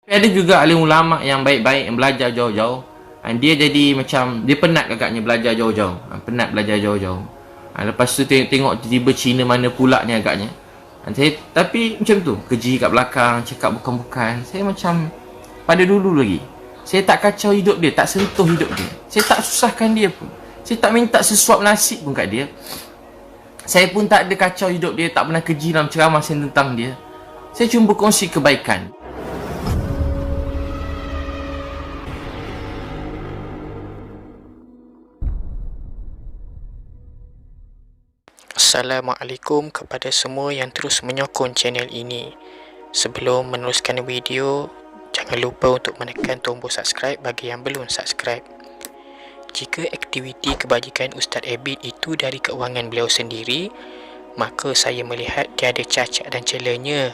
Ada juga alim ulama yang baik-baik yang belajar jauh-jauh. Dia jadi macam dia penat agaknya belajar jauh-jauh. Penat belajar jauh-jauh. Lepas tu tengok tiba-tiba Cina mana pula ni agaknya. Tapi macam tu, keji kat belakang, cakap bukan-bukan. Saya macam pada dulu lagi. Saya tak kacau hidup dia, tak sentuh hidup dia. Saya tak susahkan dia pun. Saya tak minta sesuap nasib pun kat dia. Saya pun tak ada kacau hidup dia, tak pernah keji dalam ceramah saya tentang dia. Saya cuma berkongsi kebaikan. Assalamualaikum kepada semua yang terus menyokong channel ini. Sebelum meneruskan video, jangan lupa untuk menekan tombol subscribe bagi yang belum subscribe. Jika aktiviti kebajikan Ustaz Abid itu dari keuangan beliau sendiri, maka saya melihat tiada cacat dan celanya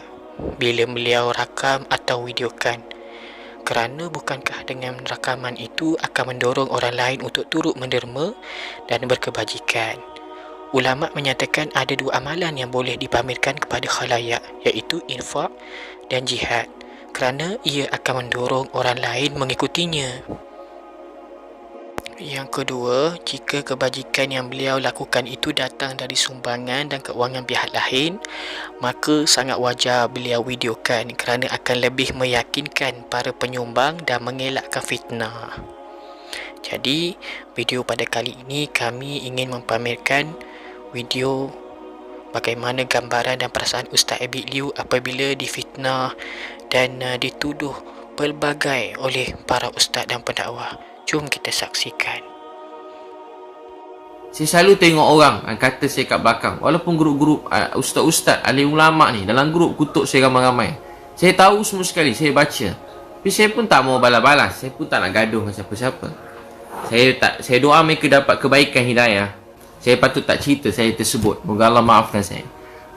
bila beliau rakam atau videokan. Kerana bukankah dengan rakaman itu akan mendorong orang lain untuk turut menderma dan berkebajikan? Ulama menyatakan ada dua amalan yang boleh dipamerkan kepada khalayak, iaitu infak dan jihad, kerana ia akan mendorong orang lain mengikutinya. Yang kedua, jika kebajikan yang beliau lakukan itu datang dari sumbangan dan keuangan pihak lain, maka sangat wajar beliau videokan kerana akan lebih meyakinkan para penyumbang dan mengelakkan fitnah. Jadi, video pada kali ini kami ingin mempamerkan video bagaimana gambaran dan perasaan Ustaz Abid Liu apabila difitnah dan dituduh pelbagai oleh para ustaz dan pendakwah. Jom kita saksikan. Saya selalu tengok orang kata saya kat belakang, walaupun grup-grup ustaz-ustaz, alim ulama ni dalam grup kutuk saya ramai-ramai. Saya tahu semua sekali, saya baca. Tapi saya pun tak mau balas-balas, saya pun tak nak gaduh dengan siapa-siapa. Saya doa mereka dapat kebaikan hidayah. Saya patut tak cerita saya tersebut. Moga Allah maafkan saya.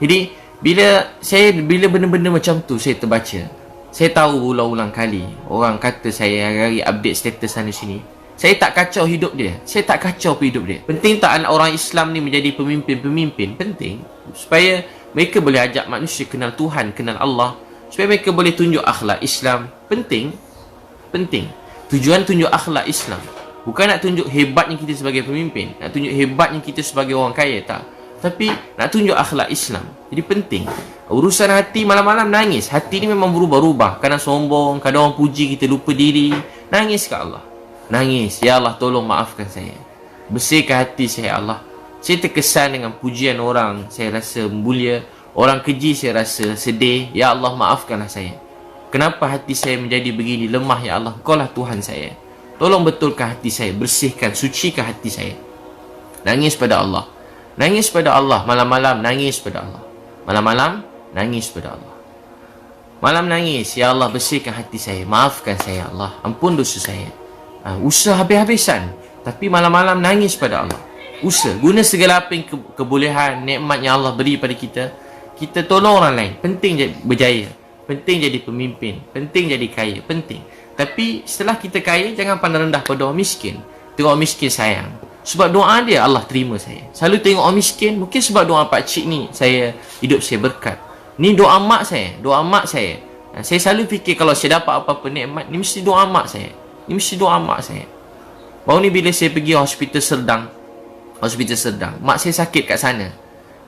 Jadi bila benda-benda macam tu saya terbaca, saya tahu ulang-ulang kali orang kata saya hari update status sana sini. Saya tak kacau hidup dia. Saya tak kacau hidup dia. Penting tak anak orang Islam ni menjadi pemimpin-pemimpin? Penting. Supaya mereka boleh ajak manusia kenal Tuhan, kenal Allah. Supaya mereka boleh tunjuk akhlak Islam. Penting. Penting. Tujuan tunjuk akhlak Islam. Bukan nak tunjuk hebatnya kita sebagai pemimpin, nak tunjuk hebatnya kita sebagai orang kaya, tak. Tapi nak tunjuk akhlak Islam. Jadi penting. Urusan hati malam-malam nangis. Hati ni memang berubah-ubah. Kadang sombong, kadang orang puji kita lupa diri. Nangis ke Allah. Nangis. Ya Allah, tolong maafkan saya. Bersihkan hati saya, Allah. Saya terkesan dengan pujian orang. Saya rasa mulia. Orang keji saya rasa sedih. Ya Allah, maafkanlah saya. Kenapa hati saya menjadi begini lemah, ya Allah? Engkau lah Tuhan saya. Tolong betulkan hati saya, bersihkan, sucikan hati saya. Nangis pada Allah. Nangis pada Allah. Malam-malam nangis pada Allah. Malam-malam nangis pada Allah. Malam nangis, ya Allah, bersihkan hati saya. Maafkan saya, Allah. Ampun dosa saya. Usaha habis-habisan. Tapi malam-malam nangis pada Allah. Usaha. Guna segala apa yang kebolehan, nikmat yang Allah beri pada kita. Kita tolong orang lain. Penting jadi berjaya. Penting jadi pemimpin. Penting jadi kaya. Penting. Tapi setelah kita kaya, jangan pandang rendah pada orang miskin. Tengok orang miskin sayang. Sebab doa dia, Allah terima saya. Selalu tengok orang miskin, mungkin sebab doa pakcik ni, hidup saya berkat. Ni doa mak saya, doa mak saya. Saya selalu fikir kalau saya dapat apa-apa nikmat, ni mesti doa mak saya. Ni mesti doa mak saya. Baru ni bila saya pergi hospital Serdang, mak saya sakit kat sana.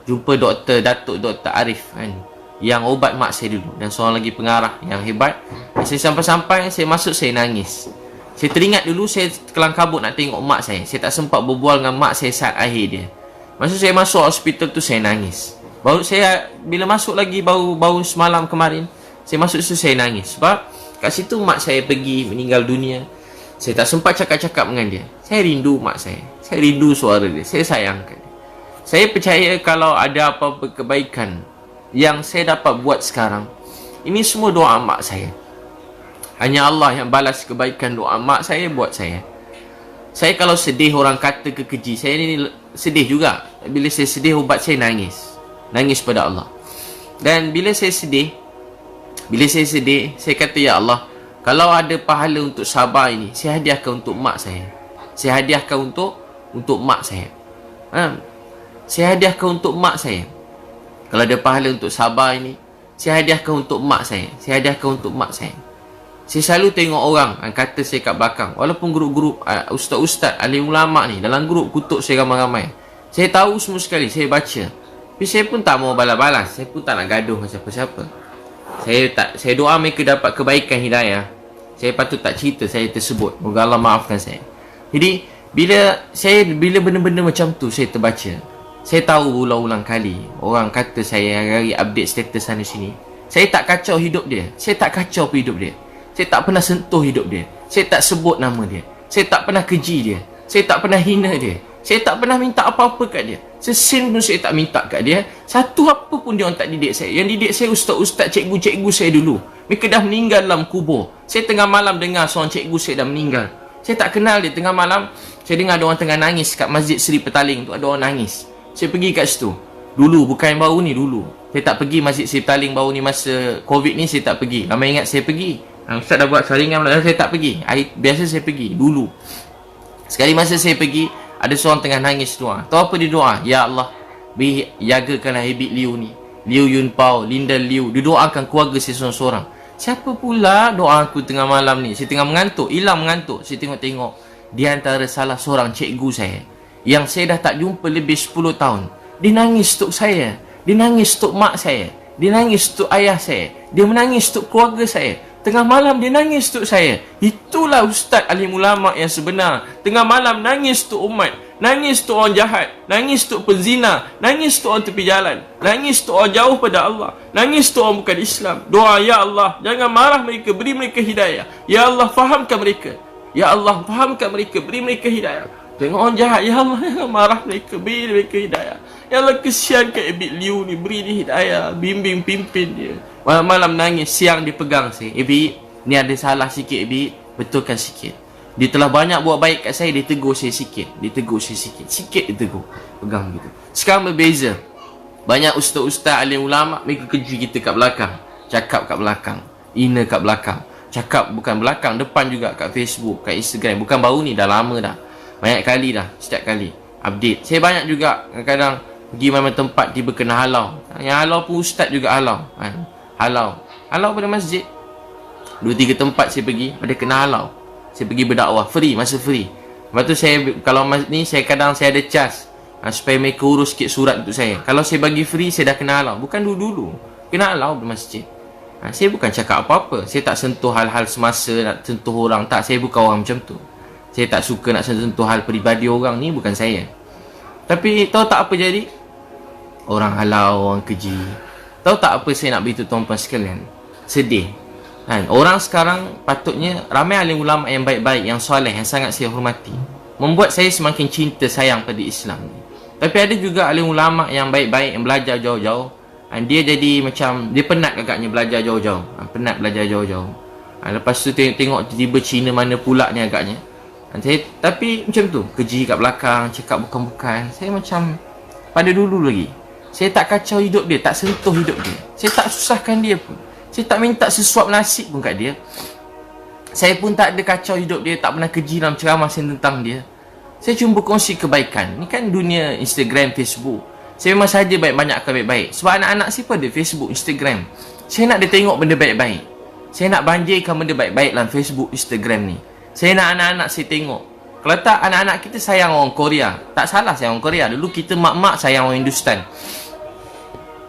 Jumpa Datuk Dr. Arif kan, yang ubat mak saya dulu, dan seorang lagi pengarah yang hebat. Saya sampai-sampai, saya masuk, saya nangis. Saya teringat dulu saya kelang kabut nak tengok mak saya. Saya tak sempat berbual dengan mak saya saat akhir dia. Masa saya masuk hospital tu, saya nangis. Baru saya, bila masuk lagi, baru semalam kemarin, saya masuk situ, saya nangis. Sebab kat situ mak saya pergi meninggal dunia. Saya tak sempat cakap-cakap dengan dia. Saya rindu mak saya. Saya rindu suara dia. Saya sayangkan dia. Saya percaya kalau ada apa-apa kebaikan yang saya dapat buat sekarang, ini semua doa mak saya. Hanya Allah yang balas kebaikan doa mak saya buat saya. Saya kalau sedih, orang kata kekeji, saya ni sedih juga. Bila saya sedih, ubat saya nangis. Nangis pada Allah. Dan bila saya sedih, saya kata, ya Allah, kalau ada pahala untuk sabar ini, saya hadiahkan untuk mak saya. Saya hadiahkan untuk mak saya. Saya hadiahkan untuk mak saya. Kalau ada pahala untuk sabar ini, saya hadiahkan untuk mak saya. Saya hadiahkan untuk mak saya. Saya selalu tengok orang kata saya kat belakang. Walaupun grup-grup ustaz-ustaz, alim ulama ni dalam grup kutuk saya ramai-ramai. Saya tahu semua sekali, saya baca. Tapi saya pun tak mau balas-balas. Saya pun tak nak gaduh dengan siapa-siapa. Saya doa mereka dapat kebaikan hidayah. Saya patut tak cerita saya tersebut. Moga Allah maafkan saya. Jadi bila benda-benda macam tu saya terbaca, saya tahu ulang-ulang kali orang kata saya hari update status sana sini. Saya tak kacau hidup dia. Saya tak kacau hidup dia. Saya tak pernah sentuh hidup dia. Saya tak sebut nama dia. Saya tak pernah keji dia. Saya tak pernah hina dia. Saya tak pernah minta apa-apa kat dia. Sesin pun saya tak minta kat dia. Satu apa pun dia orang tak didik saya. Yang didik saya ustaz-ustaz, cikgu-cikgu saya dulu. Mereka dah meninggal dalam kubur. Saya tengah malam dengar seorang cikgu saya dah meninggal. Saya tak kenal dia. Tengah malam saya dengar ada orang tengah nangis kat Masjid Seri Petaling tu. Ada orang nangis. Saya pergi kat situ. Dulu, bukan yang baru ni, dulu. Saya tak pergi Masjid Seri Petaling baru ni masa Covid ni, saya tak pergi. Ramai ingat saya pergi. Ustaz dah buat saringan, saya tak pergi. Biasa saya pergi, dulu. Sekali masa saya pergi, ada seorang tengah nangis doa. Tahu apa dia doa? Ya Allah, jagakanlah Habib Liu ni. Liu Yun Pao, Linda Liu. Dia doakan keluarga saya seorang-seorang. Siapa pula doa aku tengah malam ni? Saya tengah mengantuk, hilang mengantuk. Saya tengok-tengok. Di antara salah seorang cikgu saya, yang saya dah tak jumpa lebih 10 tahun. Dia nangis untuk saya. Dia nangis untuk mak saya. Dia nangis untuk ayah saya. Dia menangis untuk keluarga saya. Tengah malam dia nangis untuk saya. Itulah ustaz alim ulama yang sebenar. Tengah malam nangis untuk umat. Nangis untuk orang jahat. Nangis untuk penzina. Nangis untuk orang tepi jalan. Nangis untuk orang jauh pada Allah. Nangis untuk orang bukan Islam. Doa, Ya Allah, jangan marah mereka, beri mereka hidayah. Ya Allah, fahamkan mereka. Ya Allah, fahamkan mereka, beri mereka hidayah. Tengok orang jahat, Ya Allah, jangan marah mereka, beri mereka hidayah. Ya Allah, kesian kat Habib Liu ni, beri dia hidayah, bimbing, pimpin dia. Malam-malam nangis, siang dia pegang saya. Habib, ni ada salah sikit Habib, betulkan sikit. Dia telah banyak buat baik kat saya, dia tegur saya sikit. Dia tegur saya sikit. Sikit dia tegur. Pegang gitu. Sekarang berbeza. Banyak ustaz-ustaz, alim ulama, mereka keji kita kat belakang. Cakap kat belakang. Hina kat belakang. Cakap bukan belakang, depan juga kat Facebook, kat Instagram. Bukan baru ni, dah lama dah. Banyak kali dah, setiap kali update. Saya banyak juga kadang-kadang pergi mana tempat tiba kena halau. Yang halau pun ustaz juga halau. Halau pada masjid. 2-3 tempat saya pergi, ada kena halau. Saya pergi berdakwah free, masa free. Lepas tu saya, kalau ni saya kadang saya ada cas supaya mereka urus sikit surat untuk saya. Kalau saya bagi free, saya dah kena halau. Bukan dulu-dulu kena halau di masjid. Saya bukan cakap apa-apa. Saya tak sentuh hal-hal semasa, nak sentuh orang. Tak, saya bukan orang macam tu. Saya tak suka nak sentuh hal peribadi orang ni, bukan saya. Tapi tahu tak apa jadi? Orang halau, orang keji. Tahu tak apa saya nak beritahu tuan-tuan sekalian? Sedih. Orang sekarang patutnya, ramai alim ulama yang baik-baik, yang soleh, yang sangat saya hormati. Membuat saya semakin cinta sayang pada Islam ni. Tapi ada juga alim ulama yang baik-baik, yang belajar jauh-jauh. Dia jadi macam, dia penat agaknya belajar jauh-jauh. Penat belajar jauh-jauh. Lepas tu tengok tiba Cina mana pula ni agaknya. Tapi macam tu, keji kat belakang, cakap bukan-bukan. Saya macam pada dulu lagi. Saya tak kacau hidup dia, tak sentuh hidup dia. Saya tak susahkan dia pun. Saya tak minta sesuap nasib pun kat dia. Saya pun tak ada kacau hidup dia, tak pernah keji dalam ceramah saya tentang dia. Saya cuma berkongsi kebaikan. Ni kan dunia Instagram, Facebook. Saya memang saja banyakkan baik-baik. Sebab anak-anak saya pun ada Facebook, Instagram. Saya nak dia tengok benda baik-baik. Saya nak banjirkan benda baik-baik dalam Facebook, Instagram ni. Saya nak anak-anak saya tengok. Kalau tak, anak-anak kita sayang orang Korea. Tak salah sayang orang Korea. Dulu kita mak-mak sayang orang Hindustan.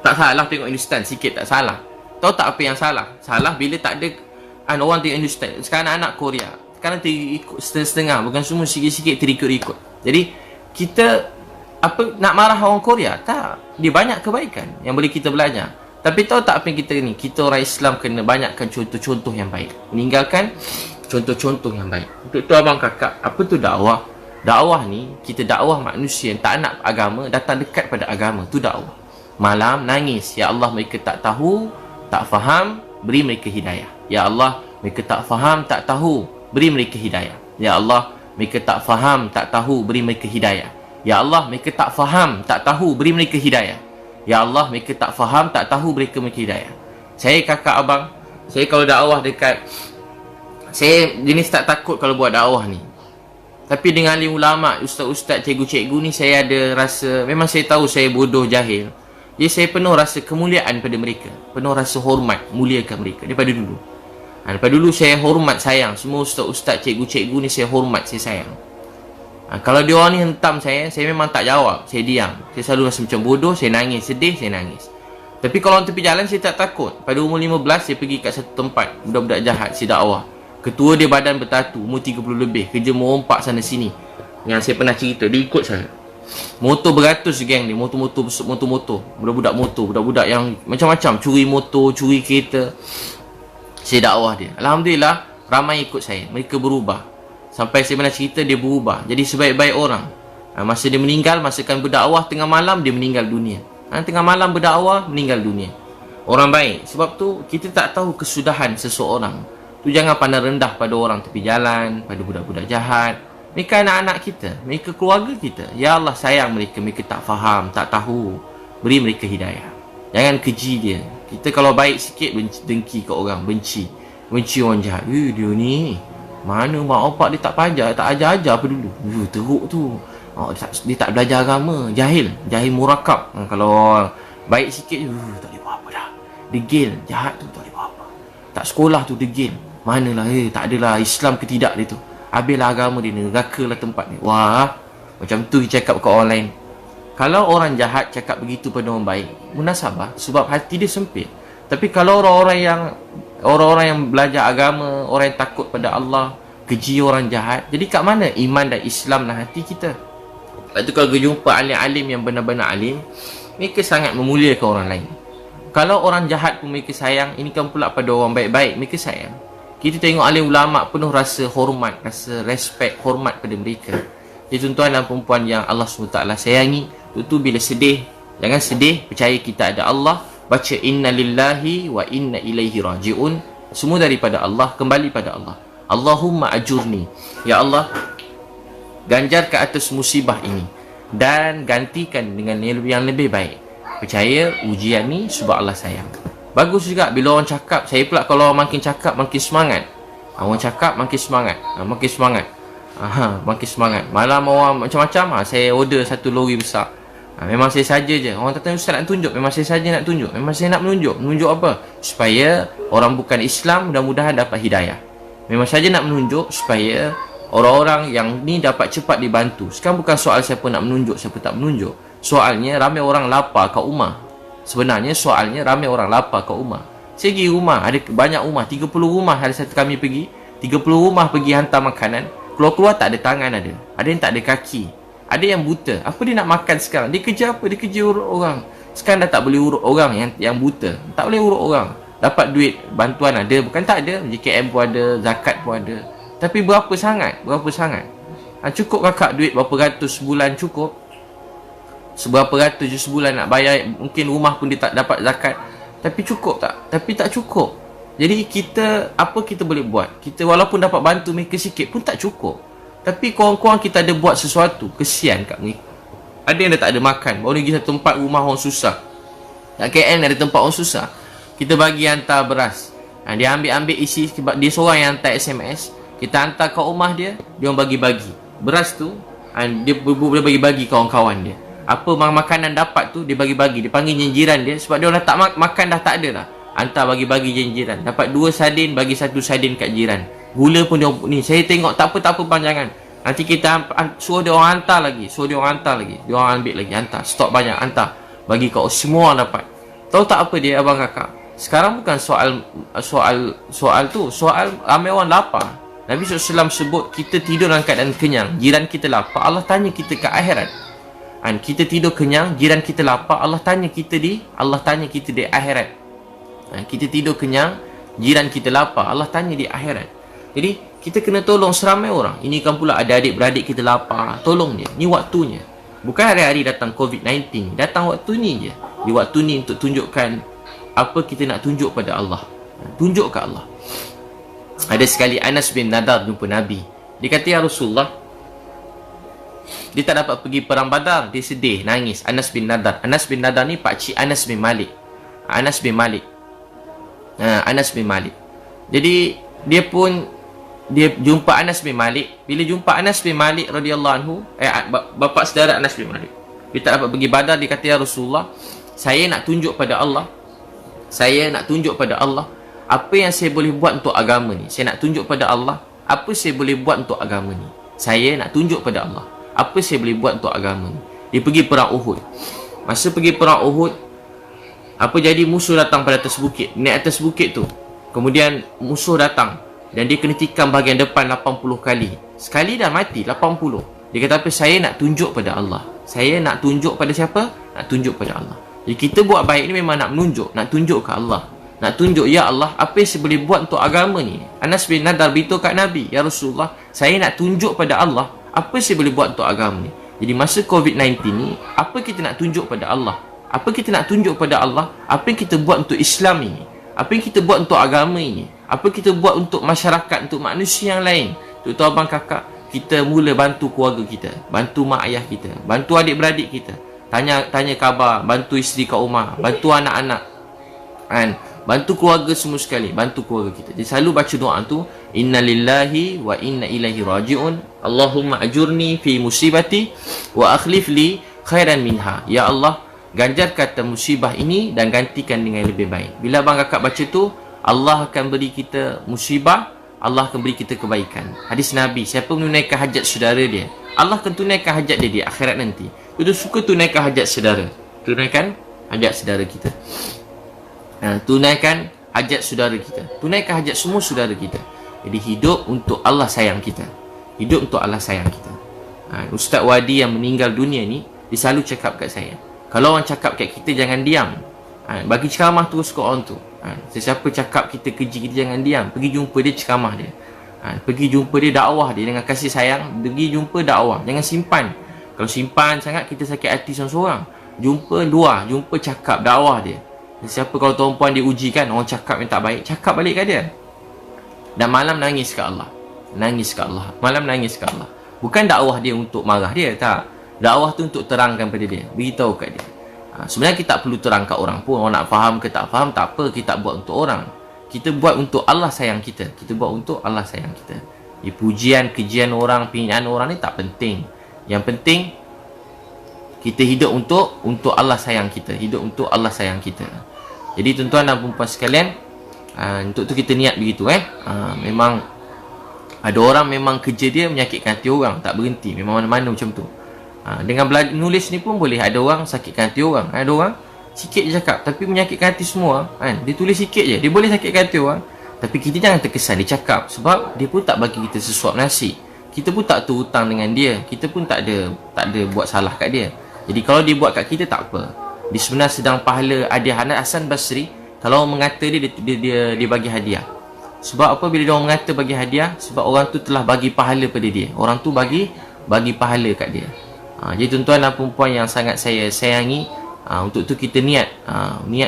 Tak salah tengok Hindustan sikit, tak salah. Tahu tak apa yang salah? Salah bila tak ada orang tengok Hindustan. Sekarang anak Korea, sekarang terikut setengah-setengah, bukan semua sikit-sikit terikut-ikut. Jadi kita nak marah orang Korea? Tak. Dia banyak kebaikan yang boleh kita belajar. Tapi tahu tak apa yang kita ni? Kita orang Islam kena banyakkan contoh-contoh yang baik. Meninggalkan contoh-contoh yang baik. Untuk tu abang kakak, apa tu dakwah? Dakwah ni, kita dakwah manusia yang tak nak agama, datang dekat pada agama. Tu dakwah. Malam nangis, Ya Allah, mereka tak tahu, tak faham, beri mereka hidayah. Ya Allah, mereka tak faham, tak tahu, beri mereka hidayah. Ya Allah, mereka tak faham, tak tahu, beri mereka hidayah. Ya Allah, mereka tak faham, tak tahu, beri mereka hidayah. Ya Allah, mereka tak faham, tak tahu, beri mereka hidayah. Saya kakak abang, saya kalau dakwah dekat, saya jenis tak takut kalau buat dakwah ni. Tapi dengan alim ulama, ustaz-ustaz, cikgu-cikgu ni, saya ada rasa, memang saya tahu saya bodoh, jahil. Jadi saya penuh rasa kemuliaan pada mereka, penuh rasa hormat, muliakan mereka daripada dulu. Daripada dulu saya hormat, sayang semua ustaz-ustaz, cikgu-cikgu ni saya hormat, saya sayang. Kalau dia orang ni hentam saya memang tak jawab, saya diam. Saya selalu rasa macam bodoh, saya nangis, sedih, saya nangis. Tapi kalau orang tepi jalan saya tak takut. Pada umur 15 saya pergi kat satu tempat, budak-budak jahat, saya dakwah. Ketua dia badan bertatu, umur 30 lebih, kerja merompak sana sini. Yang saya pernah cerita, dia ikut saya. Motor beratus geng dia, motor-motor, budak-budak motor, budak-budak yang macam-macam, curi motor, curi kereta. Saya dakwah dia. Alhamdulillah, ramai ikut saya. Mereka berubah. Sampai saya pernah cerita, dia berubah. Jadi sebaik-baik orang. Masa dia meninggal, masakan berdakwah tengah malam, dia meninggal dunia. Tengah malam berdakwah, meninggal dunia. Orang baik. Sebab tu, kita tak tahu kesudahan seseorang. Tu jangan pandang rendah pada orang tepi jalan, pada budak-budak jahat. Mereka anak-anak kita, mereka keluarga kita. Ya Allah sayang mereka, mereka tak faham, tak tahu. Beri mereka hidayah. Jangan keji dia. Kita kalau baik sikit, dengki ke orang, benci orang jahat. Dia ni, mana mak opak dia tak pajar, tak ajar-ajar apa dulu. Teruk tu. Dia tak belajar agama, jahil murakab. Kalau baik sikit, tak boleh buat apa dah. Degil, jahat tu tak boleh buat apa. Tak sekolah tu degil. Manalah, tak adalah Islam ke tidak dia tu. Habislah agama dia, neraka lah tempat ni. Wah, macam tu dia cakap kat orang lain. Kalau orang jahat cakap begitu pada orang baik, munasabah, sebab hati dia sempit. Tapi kalau orang-orang yang belajar agama, orang yang takut pada Allah, keji orang jahat, jadi kat mana iman dan Islam dalam hati kita? Lepas tu kalau jumpa alim-alim yang benar-benar alim, mereka sangat memuliakan orang lain. Kalau orang jahat pun mereka sayang, ini kan pula pada orang baik-baik, mereka sayang. Kita tengok alim ulama penuh rasa hormat, rasa respect, hormat pada mereka. Jadi tuan-tuan dan perempuan yang Allah SWT sayangi, tu bila sedih, jangan sedih, percaya kita ada Allah. Baca inna lillahi wa inna ilaihi raji'un. Semua daripada Allah, kembali pada Allah. Allahumma ajurni, ya Allah, ganjar ke atas musibah ini dan gantikan dengan yang lebih baik. Percaya ujian ni sebab Allah sayang. Bagus juga bila orang cakap. Saya pula kalau orang makin cakap, makin semangat. Orang cakap, makin semangat. Makin semangat. Malam orang macam-macam, saya order satu lori besar. Memang saya saja je. Orang tanya, ustaz nak tunjuk. Memang saya saja nak tunjuk. Memang saya nak menunjuk. Menunjuk apa? Supaya orang bukan Islam mudah-mudahan dapat hidayah. Memang saja nak menunjuk supaya orang-orang yang ni dapat cepat dibantu. Sekarang bukan soal siapa nak menunjuk, siapa tak menunjuk. Soalnya ramai orang lapar kat rumah. Sebenarnya soalnya ramai orang lapar kat rumah. Saya pergi rumah, ada banyak rumah, 30 rumah hari satu kami pergi. 30 rumah pergi hantar makanan. Keluar-keluar tak ada tangan ada. Ada yang tak ada kaki. Ada yang buta. Apa dia nak makan sekarang? Dia kerja apa? Dia kerja urut orang. Sekarang dah tak boleh urut orang yang buta. Tak boleh urut orang. Dapat duit bantuan ada, bukan tak ada. JKM pun ada, zakat pun ada. Tapi berapa sangat? Cukup kakak duit berapa ratus sebulan cukup? Seberapa ratus je sebulan nak bayar. Mungkin rumah pun dia tak dapat zakat. Tapi cukup tak? Tapi tak cukup. Jadi kita, apa kita boleh buat? Kita walaupun dapat bantu mereka sikit pun tak cukup. Tapi kurang-kurang kita ada buat sesuatu. Kesian kat mereka. Ada yang dah tak ada makan, baru pergi satu tempat rumah orang susah. Kat KL ada tempat orang susah, kita bagi hantar beras. Dia ambil isi, dia seorang yang hantar SMS. Kita hantar kat rumah dia, dia orang bagi-bagi beras tu. Dia boleh bagi-bagi kawan-kawan dia. Apa makanan dapat tu dia bagi-bagi. Dia panggil jiran dia, sebab dia orang dah tak makan, dah tak ada lah. Hantar bagi-bagi jiran. Dapat 2 sardin, bagi 1 sardin kat jiran. Gula pun dia ni, saya tengok tak apa panjangan. Nanti kita suruh dia orang hantar lagi. Dia orang ambil lagi, hantar. Stok banyak, hantar. Bagi kat semua orang dapat. Tahu tak apa dia abang kakak? Sekarang bukan soal tu, soal ramai orang lapar. Nabi SAW sebut kita tidur dalam keadaan kenyang, jiran kita lapar, Allah tanya kita ke akhirat. Kita tidur kenyang, jiran kita lapar, Allah tanya kita di akhirat. Kita tidur kenyang, jiran kita lapar, Allah tanya di akhirat. Jadi kita kena tolong seramai orang. Ini kan pula ada adik-beradik kita lapar, tolong dia. Ni waktunya. Bukan hari-hari datang COVID-19, datang waktu ni je. Di waktu ni untuk tunjukkan apa kita nak tunjuk pada Allah. Tunjuk ke Allah. Ada sekali Anas bin Nadar jumpa Nabi. Dia kata, ya Rasulullah, dia tak dapat pergi perang Badar. Dia sedih, nangis. Anas bin Nadar ni pakcik Anas bin Malik. Anas bin Malik. Jadi dia jumpa Anas bin Malik. Bila jumpa Anas bin Malik radhiyallahu anhu, bapa saudara Anas bin Malik, dia tak dapat pergi Badar. Dia kata, ya Rasulullah, saya nak tunjuk pada Allah Apa yang saya boleh buat untuk agama ni? Saya nak tunjuk pada Allah, apa saya boleh buat untuk agama ni? Saya nak tunjuk pada Allah, apa saya boleh buat untuk agama ni? Dia pergi perang Uhud. Masa pergi perang Uhud, apa jadi? Musuh datang pada atas bukit. Naik atas bukit tu, kemudian musuh datang dan dia kena tikam bahagian depan 80 kali. Sekali dah mati 80. Dia kata apa? Saya nak tunjuk pada Allah. Saya nak tunjuk pada siapa? Nak tunjuk pada Allah. Jadi kita buat baik ni memang nak menunjuk, nak tunjuk ke Allah. Nak tunjuk, ya Allah, apa yang saya boleh buat untuk agama ni? Anas bin Nadar beritahu kat Nabi, ya Rasulullah, saya nak tunjuk pada Allah, apa saya boleh buat untuk agama ni? Jadi masa COVID-19 ni, apa kita nak tunjuk pada Allah? Apa kita nak tunjuk pada Allah? Apa yang kita buat untuk Islam ini? Apa yang kita buat untuk agama ini? Apa kita buat untuk masyarakat, untuk manusia yang lain? Tuan-tuan abang kakak, kita mula bantu keluarga kita, bantu mak ayah kita, bantu adik-beradik kita, tanya khabar, bantu isteri kat rumah, bantu anak-anak, kan? Bantu keluarga semua sekali, bantu keluarga kita. Jadi selalu baca doa tu, inna lillahi wa inna ilaihi raji'un, Allahumma ajurni fi musibati wa akhlif li khairan minha. Ya Allah, ganjar kata musibah ini dan gantikan dengan lebih baik. Bila abang kakak baca tu, Allah akan beri kita musibah, Allah akan beri kita kebaikan. Hadis Nabi, siapa menunaikan hajat saudara dia, Allah akan tunaikan hajat dia di akhirat nanti. Itu suka tunaikan hajat saudara. Tunaikan hajat saudara kita. Tunaikan hajat saudara kita, tunaikan hajat semua saudara kita. Jadi hidup untuk Allah sayang kita, hidup untuk Allah sayang kita. Ustaz Wadi yang meninggal dunia ni, dia selalu cakap kat saya, kalau orang cakap kat kita jangan diam, bagi ceramah terus ke orang tu. Sesiapa cakap kita keji, kita jangan diam, pergi jumpa dia, ceramah dia, pergi jumpa dia, dakwah dia dengan kasih sayang, pergi jumpa dakwah, jangan simpan. Kalau simpan sangat, kita sakit hati seorang-seorang. Jumpa luar, jumpa cakap dakwah dia. Siapa kalau tuan-puan diuji kan, orang cakap yang tak baik, cakap balik kat dia. Dan malam nangis ke Allah, nangis ke Allah, malam nangis ke Allah. Bukan dakwah dia untuk marah dia, tak. Dakwah tu untuk terangkan pada dia, beritahu kat dia. Sebenarnya kita tak perlu terang kat orang pun. Orang nak faham ke tak faham, tak apa, kita buat untuk orang. Kita buat untuk Allah sayang kita, kita buat untuk Allah sayang kita. Pujian, kejian orang, penghinaan orang ni tak penting. Yang penting kita hidup untuk Allah sayang kita, hidup untuk Allah sayang kita. Jadi tuan-tuan dan puan-puan sekalian, untuk tu kita niat begitu. Memang ada orang memang kerja dia menyakitkan hati orang, tak berhenti, memang mana-mana macam tu. Dengan nulis ni pun boleh, ada orang sakitkan hati orang, ada orang sikit je cakap tapi menyakitkan hati semua, kan? Dia tulis sikit je, dia boleh sakitkan hati orang, tapi kita jangan terkesan dia cakap, sebab dia pun tak bagi kita sesuap nasi. Kita pun tak tu hutang dengan dia, kita pun tak ada buat salah kat dia. Jadi kalau dia buat kat kita, tak apa. Dia sebenarnya sedang pahala. Ada Hasan Basri, kalau orang mengata dia bagi hadiah. Sebab apa bila dia orang mengata bagi hadiah? Sebab orang tu telah bagi pahala pada dia. Orang tu bagi pahala kat dia. Jadi tuan-tuan dan perempuan yang sangat saya sayangi, untuk tu kita niat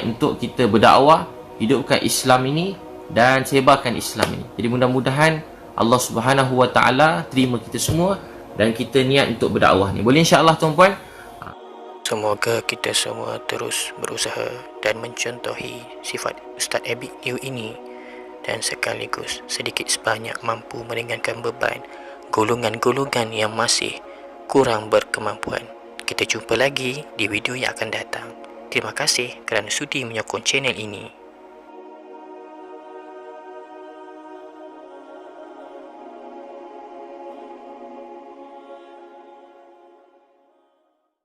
untuk kita berdakwah, hidupkan Islam ini dan sebarkan Islam ini. Jadi mudah-mudahan Allah Subhanahu Wa Taala terima kita semua dan kita niat untuk berdakwah ni. Boleh insya-Allah tuan-puan? Semoga kita semua terus berusaha dan mencontohi sifat Ustaz Abid New ini, dan sekaligus sedikit sebanyak mampu meringankan beban golongan-golongan yang masih kurang berkemampuan. Kita jumpa lagi di video yang akan datang. Terima kasih kerana sudi menyokong channel ini.